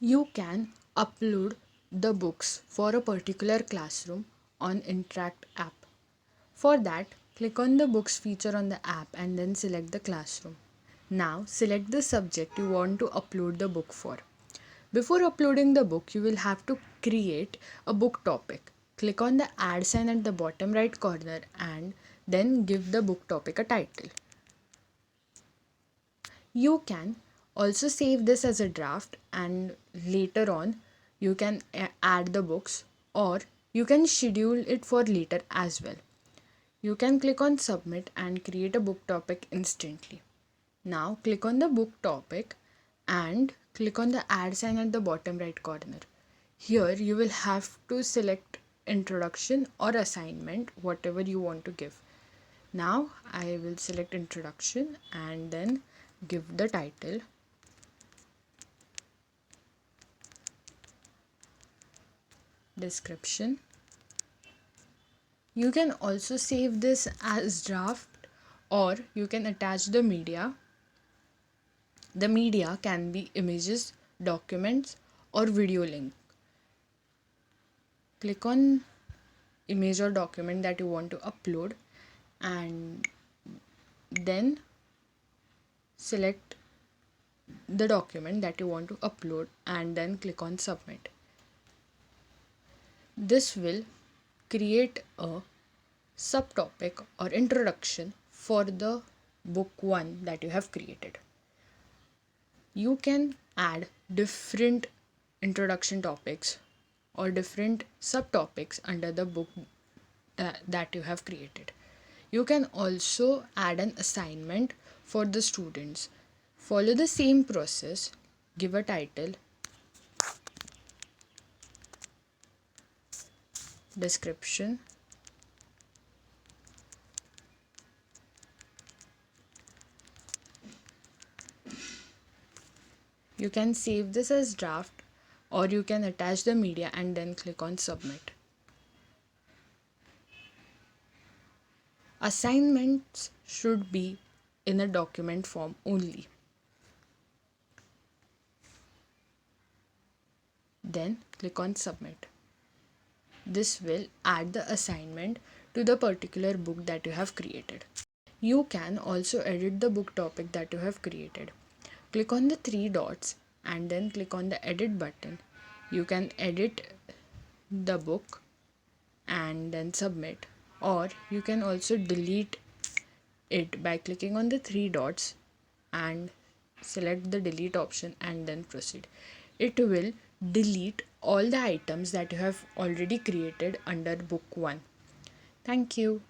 You can upload the books for a particular classroom on Intract app. For that, click on the books feature on the app and then select the classroom. Now select the subject you want to upload the book for. Before uploading the book, you will have to create a book topic. Click on the add sign at the bottom right corner and then give the book topic a title. You can also save this as a draft and later on you can add the books, or you can schedule it for later as well. You can click on submit and create a book topic instantly. Now click on the book topic and click on the add sign at the bottom right corner. Here you will have to select introduction or assignment, whatever you want to give. Now I will select introduction and then give the title. Description. You can also save this as draft or you can attach the media. The media can be images, documents, or video link. Click on image or document that you want to upload and then select the document that you want to upload and then click on submit. This will create a subtopic or introduction for the book 1 that you have created. You can add different introduction topics or different subtopics under the book that you have created. You can also add an assignment for the students. Follow the same process, give a title, description, you can save this as draft or you can attach the media and then click on submit. Assignments should be in a document form only. Then click on submit. This will add the assignment to the particular book that you have created. You can also edit the book topic that you have created. Click on the three dots and then click on the edit button. You can edit the book and then submit, or you can also delete it by clicking on the three dots and select the delete option and then proceed. It will delete all the items that you have already created under book 1. Thank you.